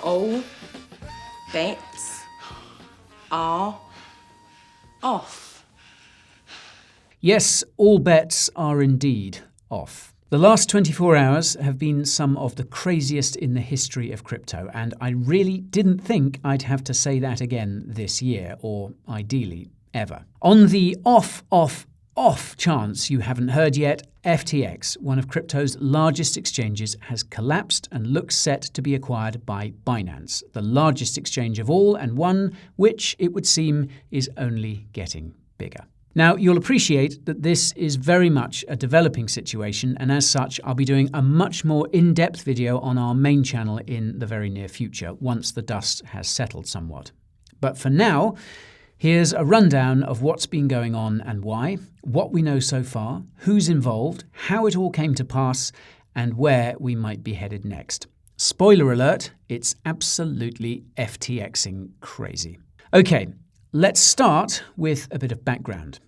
All bets are off. Yes, all bets are indeed off. The last 24 hours have been some of the craziest in the history of crypto, and I really didn't think I'd have to say that again this year, or ideally ever. On the off chance you haven't heard yet, FTX, one of crypto's largest exchanges, has collapsed and looks set to be acquired by Binance, the largest exchange of all, and one which, it would seem, is only getting bigger. Now, you'll appreciate that this is very much a developing situation, and as such, I'll be doing a much more in-depth video on our main channel in the very near future, once the dust has settled somewhat. But for now, here's a rundown of what's been going on and why, what we know so far, who's involved, how it all came to pass, and where we might be headed next. Spoiler alert, it's absolutely FTXing crazy. Okay, let's start with a bit of background.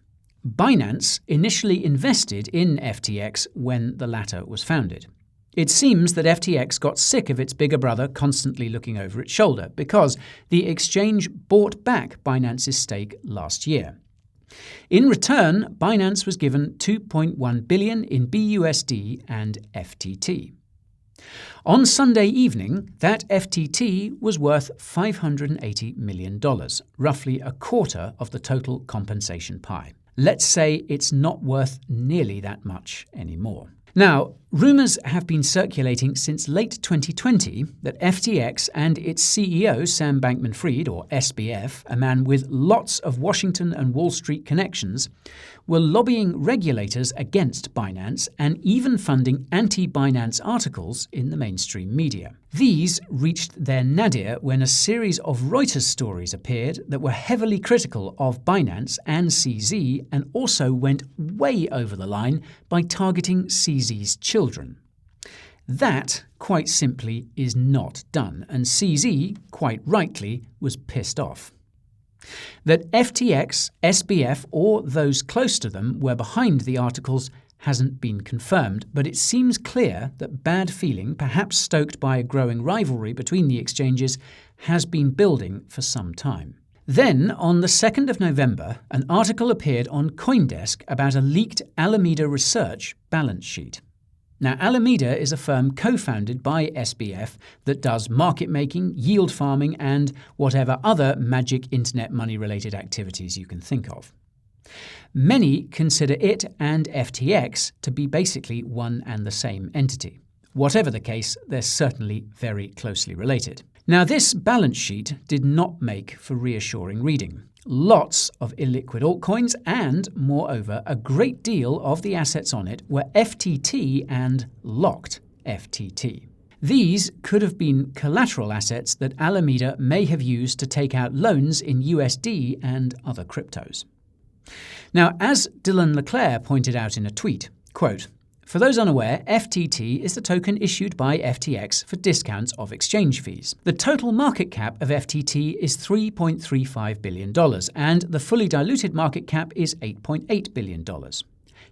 Binance initially invested in FTX when the latter was founded. It seems that FTX got sick of its bigger brother constantly looking over its shoulder because the exchange bought back Binance's stake last year. In return, Binance was given $2.1 billion in BUSD and FTT. On Sunday evening, that FTT was worth $580 million, roughly a quarter of the total compensation pie. Let's say it's not worth nearly that much anymore. Now, rumours have been circulating since late 2020 that FTX and its CEO, Sam Bankman-Fried, or SBF, a man with lots of Washington and Wall Street connections, were lobbying regulators against Binance and even funding anti-Binance articles in the mainstream media. These reached their nadir when a series of Reuters stories appeared that were heavily critical of Binance and CZ, and also went way over the line by targeting CZ's children. That, quite simply, is not done, and CZ, quite rightly, was pissed off. That FTX, SBF, or those close to them were behind the articles hasn't been confirmed, but it seems clear that bad feeling, perhaps stoked by a growing rivalry between the exchanges, has been building for some time. Then, on the 2nd of November, an article appeared on CoinDesk about a leaked Alameda Research balance sheet. Now, Alameda is a firm co-founded by SBF that does market making, yield farming, and whatever other magic internet money-related activities you can think of. Many consider it and FTX to be basically one and the same entity. Whatever the case, they're certainly very closely related. Now, this balance sheet did not make for reassuring reading. Lots of illiquid altcoins and, moreover, a great deal of the assets on it were FTT and locked FTT. These could have been collateral assets that Alameda may have used to take out loans in USD and other cryptos. Now, as Dylan Leclerc pointed out in a tweet, quote, "For those unaware, FTT is the token issued by FTX for discounts of exchange fees. The total market cap of FTT is $3.35 billion, and the fully diluted market cap is $8.8 billion.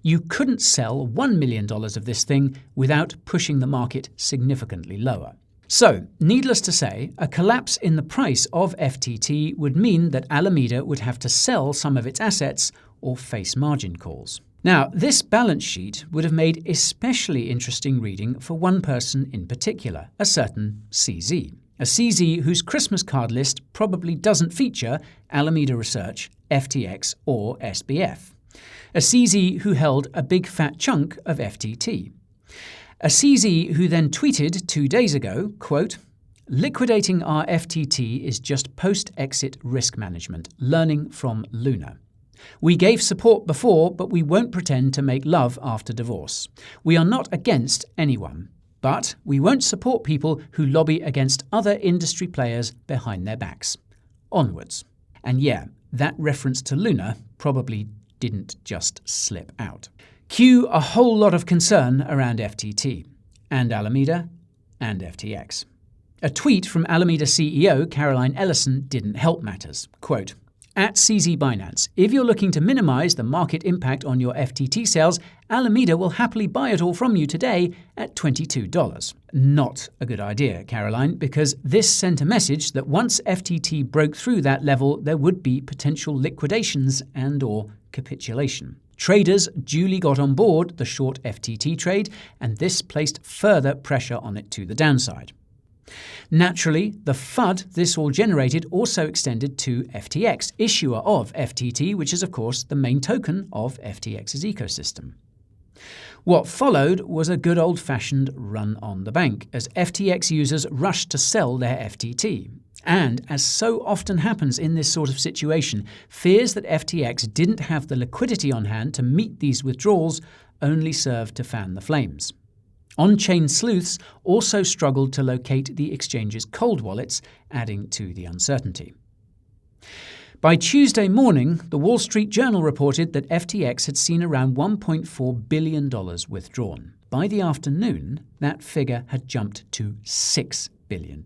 You couldn't sell $1 million of this thing without pushing the market significantly lower." So, needless to say, a collapse in the price of FTT would mean that Alameda would have to sell some of its assets or face margin calls. Now, this balance sheet would have made especially interesting reading for one person in particular, a certain CZ. A CZ whose Christmas card list probably doesn't feature Alameda Research, FTX, or SBF. A CZ who held a big fat chunk of FTT. A CZ who then tweeted 2 days ago, quote, "Liquidating our FTT is just post-exit risk management, learning from Luna. We gave support before, but we won't pretend to make love after divorce. We are not against anyone, but we won't support people who lobby against other industry players behind their backs. Onwards." And yeah, that reference to Luna probably didn't just slip out. Cue a whole lot of concern around FTT, and Alameda, and FTX. A tweet from Alameda CEO Caroline Ellison didn't help matters. Quote, At CZ Binance, if you're looking to minimize the market impact on your FTT sales, Alameda will happily buy it all from you today at $22. Not a good idea, Caroline, because this sent a message that once FTT broke through that level, there would be potential liquidations and/or capitulation. Traders duly got on board the short FTT trade, and this placed further pressure on it to the downside. Naturally, the FUD this all generated also extended to FTX, issuer of FTT, which is of course the main token of FTX's ecosystem. What followed was a good old-fashioned run on the bank, as FTX users rushed to sell their FTT. And, as so often happens in this sort of situation, fears that FTX didn't have the liquidity on hand to meet these withdrawals only served to fan the flames. On-chain sleuths also struggled to locate the exchange's cold wallets, adding to the uncertainty. By Tuesday morning, the Wall Street Journal reported that FTX had seen around $1.4 billion withdrawn. By the afternoon, that figure had jumped to $6 billion.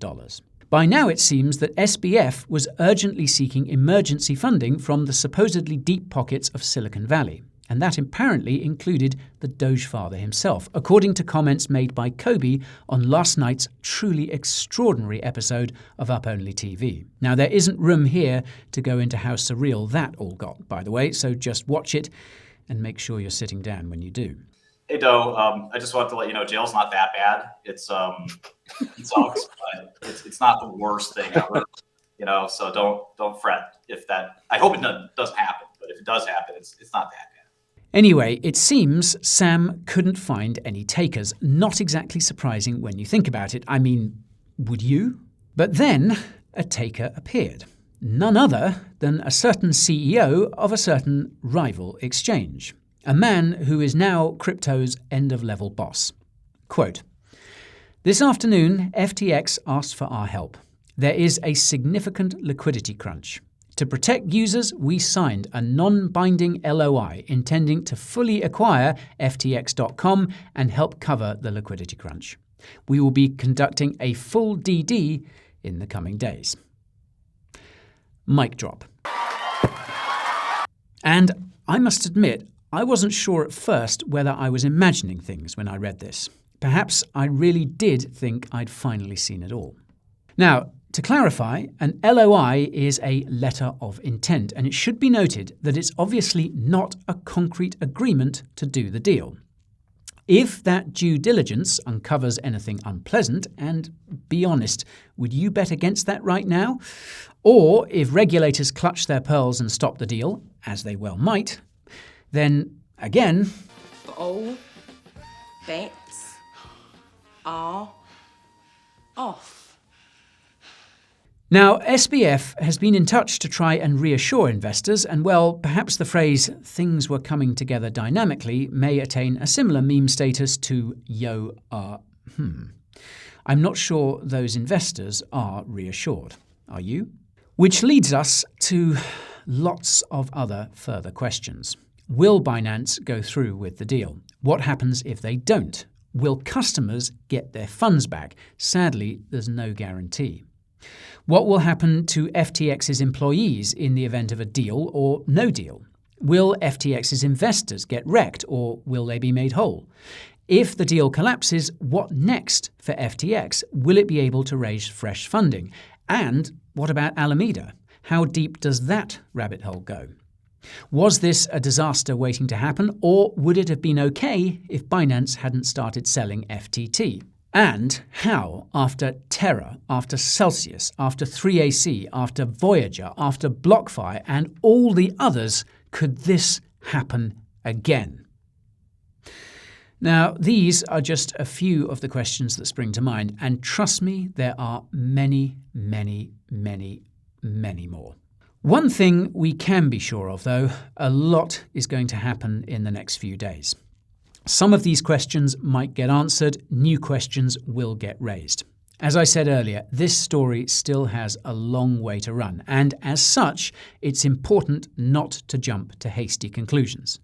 By now it seems that SBF was urgently seeking emergency funding from the supposedly deep pockets of Silicon Valley. And that apparently included the Dogefather himself, according to comments made by Kobe on last night's truly extraordinary episode of Up Only TV. Now, there isn't room here to go into how surreal that all got, by the way, so just watch it and make sure you're sitting down when you do. Hey, Doe, I just wanted to let you know jail's not that bad. It sucks, but it's not the worst thing ever, so don't fret if that. I hope it doesn't happen, but if it does happen, it's not that bad. Anyway, it seems Sam couldn't find any takers. Not exactly surprising when you think about it. I mean, would you? But then a taker appeared. None other than a certain CEO of a certain rival exchange. A man who is now crypto's end-of-level boss. Quote, "This afternoon, FTX asked for our help. There is a significant liquidity crunch. To protect users, we signed a non-binding LOI intending to fully acquire FTX.com and help cover the liquidity crunch. We will be conducting a full DD in the coming days." Mic drop. And I must admit, I wasn't sure at first whether I was imagining things when I read this. Perhaps I really did think I'd finally seen it all. Now, to clarify, an LOI is a letter of intent, and it should be noted that it's obviously not a concrete agreement to do the deal. If that due diligence uncovers anything unpleasant, and be honest, would you bet against that right now? Or if regulators clutch their pearls and stop the deal, as they well might, then, again, all bets are off. Now, SBF has been in touch to try and reassure investors, and well, perhaps the phrase "things were coming together dynamically" may attain a similar meme status to "yo, I'm not sure those investors are reassured. Are you? Which leads us to lots of other further questions. Will Binance go through with the deal? What happens if they don't? Will customers get their funds back? Sadly, there's no guarantee. What will happen to FTX's employees in the event of a deal or no deal? Will FTX's investors get wrecked, or will they be made whole? If the deal collapses, what next for FTX? Will it be able to raise fresh funding? And what about Alameda? How deep does that rabbit hole go? Was this a disaster waiting to happen, or would it have been okay if Binance hadn't started selling FTT? And how, after Terra, after Celsius, after 3AC, after Voyager, after BlockFi, and all the others, could this happen again? Now, these are just a few of the questions that spring to mind, and trust me, there are many, many, many, many more. One thing we can be sure of, though, a lot is going to happen in the next few days. Some of these questions might get answered, new questions will get raised. As I said earlier, this story still has a long way to run, and as such, it's important not to jump to hasty conclusions.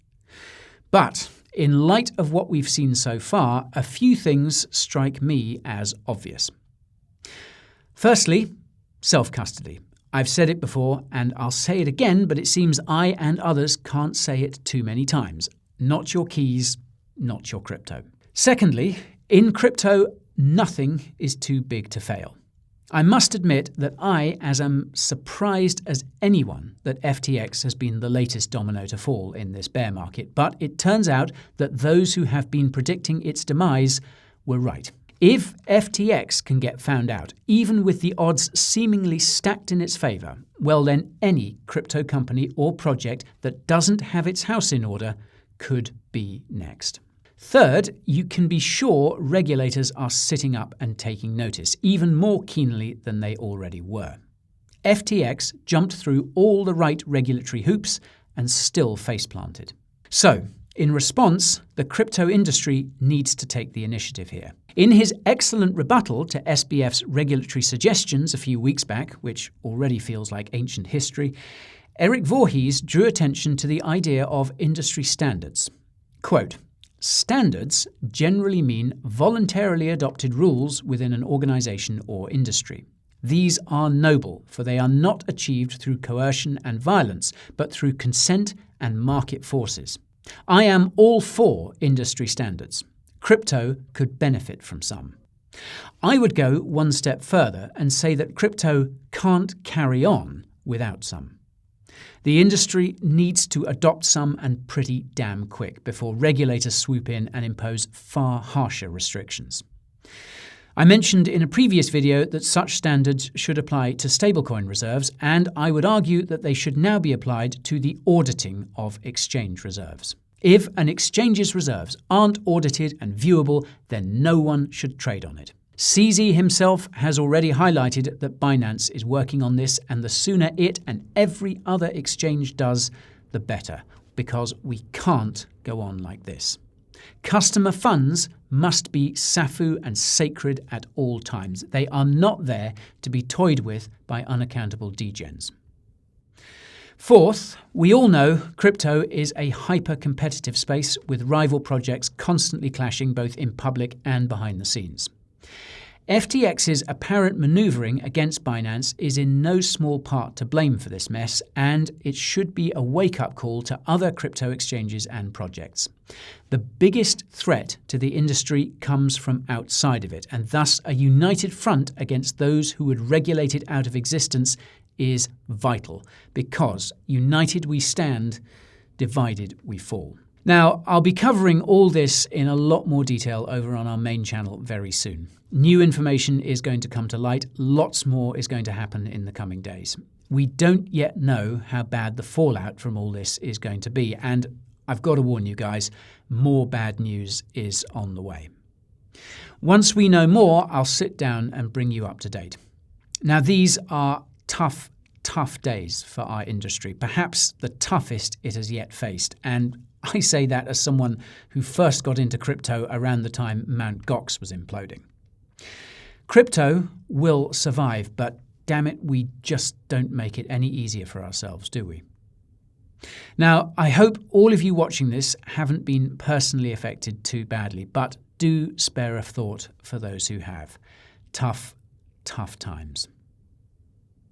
But in light of what we've seen so far, a few things strike me as obvious. Firstly, self-custody. I've said it before and I'll say it again, but it seems I and others can't say it too many times. Not your keys, not your crypto. Secondly, in crypto, nothing is too big to fail. I must admit that I, as am surprised as anyone that FTX has been the latest domino to fall in this bear market, but it turns out that those who have been predicting its demise were right. If FTX can get found out, even with the odds seemingly stacked in its favour, well then any crypto company or project that doesn't have its house in order could be next. Third, you can be sure regulators are sitting up and taking notice, even more keenly than they already were. FTX jumped through all the right regulatory hoops and still face-planted. So, in response, the crypto industry needs to take the initiative here. In his excellent rebuttal to SBF's regulatory suggestions a few weeks back, which already feels like ancient history, Eric Voorhees drew attention to the idea of industry standards. Quote, "Standards generally mean voluntarily adopted rules within an organization or industry. These are noble, for they are not achieved through coercion and violence, but through consent and market forces. I am all for industry standards. Crypto could benefit from some. I would go one step further and say that crypto can't carry on without some. The industry needs to adopt some, and pretty damn quick, before regulators swoop in and impose far harsher restrictions. I mentioned in a previous video that such standards should apply to stablecoin reserves, and I would argue that they should now be applied to the auditing of exchange reserves. If an exchange's reserves aren't audited and viewable, then no one should trade on it. CZ himself has already highlighted that Binance is working on this, and the sooner it and every other exchange does, the better, because we can't go on like this. Customer funds must be SAFU and sacred at all times. They are not there to be toyed with by unaccountable degens. Fourth, we all know crypto is a hyper-competitive space with rival projects constantly clashing both in public and behind the scenes. FTX's apparent manoeuvring against Binance is in no small part to blame for this mess, and it should be a wake-up call to other crypto exchanges and projects. The biggest threat to the industry comes from outside of it, and thus a united front against those who would regulate it out of existence is vital, because united we stand, divided we fall. Now, I'll be covering all this in a lot more detail over on our main channel very soon. New information is going to come to light. Lots more is going to happen in the coming days. We don't yet know how bad the fallout from all this is going to be, and I've got to warn you guys, more bad news is on the way. Once we know more, I'll sit down and bring you up to date. Now, these are tough days for our industry, perhaps the toughest it has yet faced, and I say that as someone who first got into crypto around the time Mt. Gox was imploding. Crypto will survive, but damn it, we just don't make it any easier for ourselves, do we? Now, I hope all of you watching this haven't been personally affected too badly, but do spare a thought for those who have. Tough times.